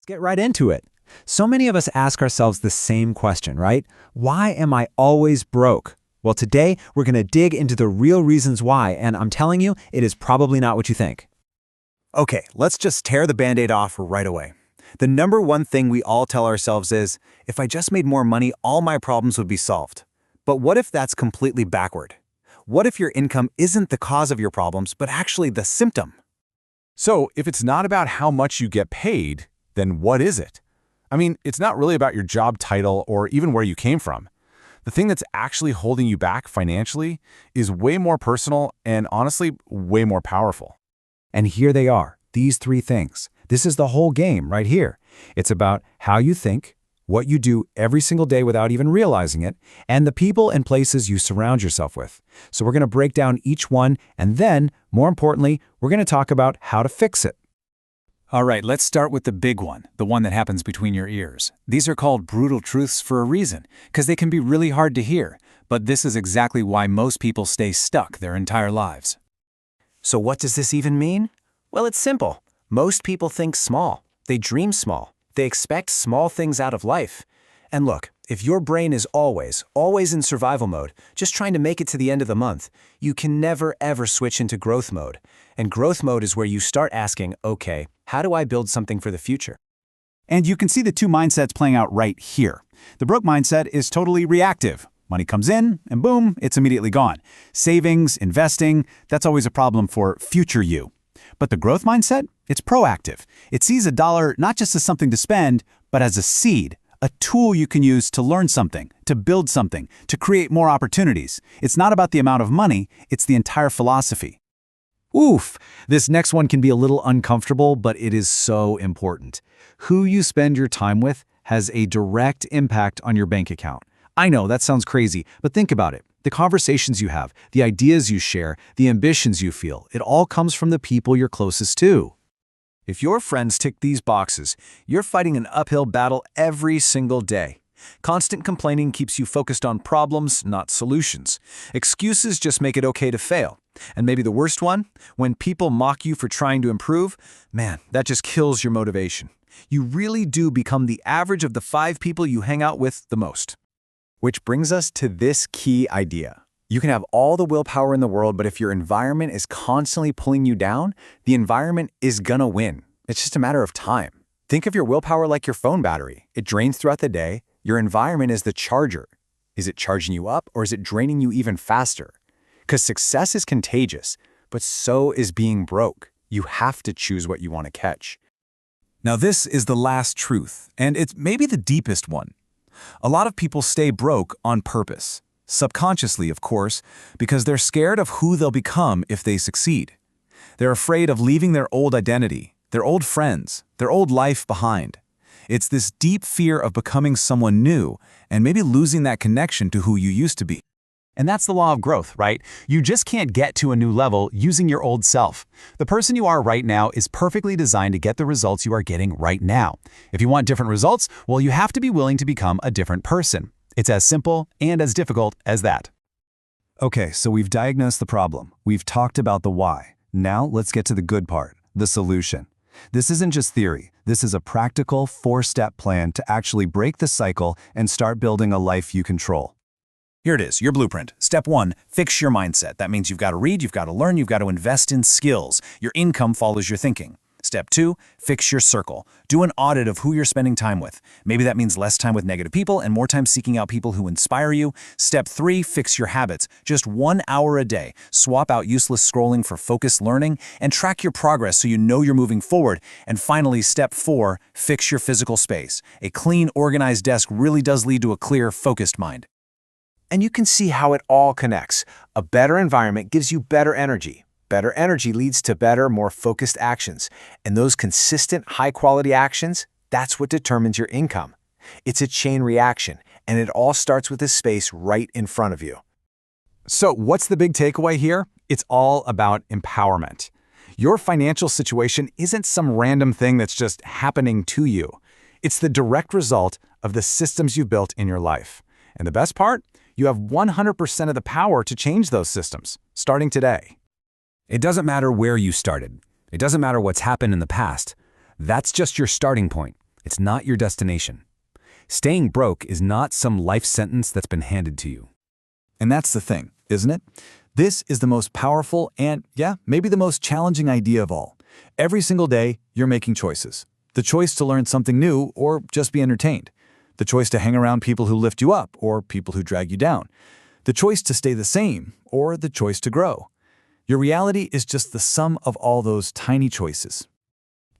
Let's get right into it. So many of us ask ourselves the same question, right? Why am I always broke? Well, today we're going to dig into the real reasons why, and I'm telling you, it is probably not what you think. Okay, let's just tear the Band-Aid off right away. The number one thing we all tell ourselves is, if I just made more money, all my problems would be solved. But what if that's completely backward? What if your income isn't the cause of your problems, but actually the symptom? So, if it's not about how much you get paid, then what is it? I mean, it's not really about your job title or even where you came from. The thing that's actually holding you back financially is way more personal and honestly, way more powerful. And here they are, these three things. This is the whole game right here. It's about how you think, what you do every single day without even realizing it, and the people and places you surround yourself with. So we're going to break down each one, and then, more importantly, we're going to talk about how to fix it. All right, let's start with the big one, the one that happens between your ears. These are called brutal truths for a reason, because they can be really hard to hear, but this is exactly why most people stay stuck their entire lives. So what does this even mean? Well, it's simple. Most people think small. They dream small. They expect small things out of life. And look, if your brain is always in survival mode, just trying to make it to the end of the month, you can never ever switch into growth mode. And growth mode is where you start asking, okay, how do I build something for the future? And you can see the two mindsets playing out right here. The broke mindset is totally reactive. Money comes in, and boom, it's immediately gone. Savings, investing, that's always a problem for future you. But the growth mindset, it's proactive. It sees a dollar not just as something to spend, but as a seed, a tool you can use to learn something, to build something, to create more opportunities. It's not about the amount of money, it's the entire philosophy. Oof, this next one can be a little uncomfortable, but it is so important. Who you spend your time with has a direct impact on your bank account. I know that sounds crazy, but think about it. The conversations you have, the ideas you share, the ambitions you feel, it all comes from the people you're closest to. If your friends tick these boxes, you're fighting an uphill battle every single day. Constant complaining keeps you focused on problems, not solutions. Excuses just make it okay to fail. And maybe the worst one, when people mock you for trying to improve, man, that just kills your motivation. You really do become the average of the 5 people you hang out with the most. Which brings us to this key idea. You can have all the willpower in the world, but if your environment is constantly pulling you down, the environment is gonna win. It's just a matter of time. Think of your willpower like your phone battery. It drains throughout the day. Your environment is the charger. Is it charging you up or is it draining you even faster? Because success is contagious, but so is being broke. You have to choose what you want to catch. Now this is the last truth, and it's maybe the deepest one. A lot of people stay broke on purpose. Subconsciously, of course, because they're scared of who they'll become if they succeed. They're afraid of leaving their old identity, their old friends, their old life behind. It's this deep fear of becoming someone new and maybe losing that connection to who you used to be. And that's the law of growth, right? You just can't get to a new level using your old self. The person you are right now is perfectly designed to get the results you are getting right now. If you want different results, well, you have to be willing to become a different person. It's as simple and as difficult as that. Okay, so we've diagnosed the problem. We've talked about the why. Now let's get to the good part, the solution. This isn't just theory. This is a practical 4-step plan to actually break the cycle and start building a life you control. Here it is, your blueprint. Step 1, fix your mindset. That means you've got to read, you've got to learn, you've got to invest in skills. Your income follows your thinking. Step 2, fix your circle. Do an audit of who you're spending time with. Maybe that means less time with negative people and more time seeking out people who inspire you. Step 3, fix your habits. Just 1 hour a day. Swap out useless scrolling for focused learning and track your progress so you know you're moving forward. And finally, step 4, fix your physical space. A clean, organized desk really does lead to a clear, focused mind. And you can see how it all connects. A better environment gives you better energy. Better energy leads to better, more focused actions. And those consistent, high-quality actions, that's what determines your income. It's a chain reaction, and it all starts with this space right in front of you. So what's the big takeaway here? It's all about empowerment. Your financial situation isn't some random thing that's just happening to you. It's the direct result of the systems you've built in your life. And the best part? You have 100% of the power to change those systems, starting today. It doesn't matter where you started. It doesn't matter what's happened in the past. That's just your starting point. It's not your destination. Staying broke is not some life sentence that's been handed to you. And that's the thing, isn't it? This is the most powerful and, yeah, maybe the most challenging idea of all. Every single day, you're making choices. The choice to learn something new or just be entertained. The choice to hang around people who lift you up or people who drag you down. The choice to stay the same or the choice to grow. Your reality is just the sum of all those tiny choices.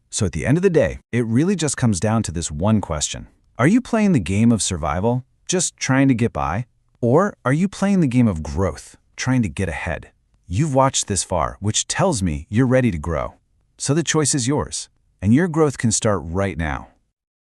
So at the end of the day, it really just comes down to this one question. Are you playing the game of survival, just trying to get by? Or are you playing the game of growth, trying to get ahead? You've watched this far, which tells me you're ready to grow. So the choice is yours, and your growth can start right now.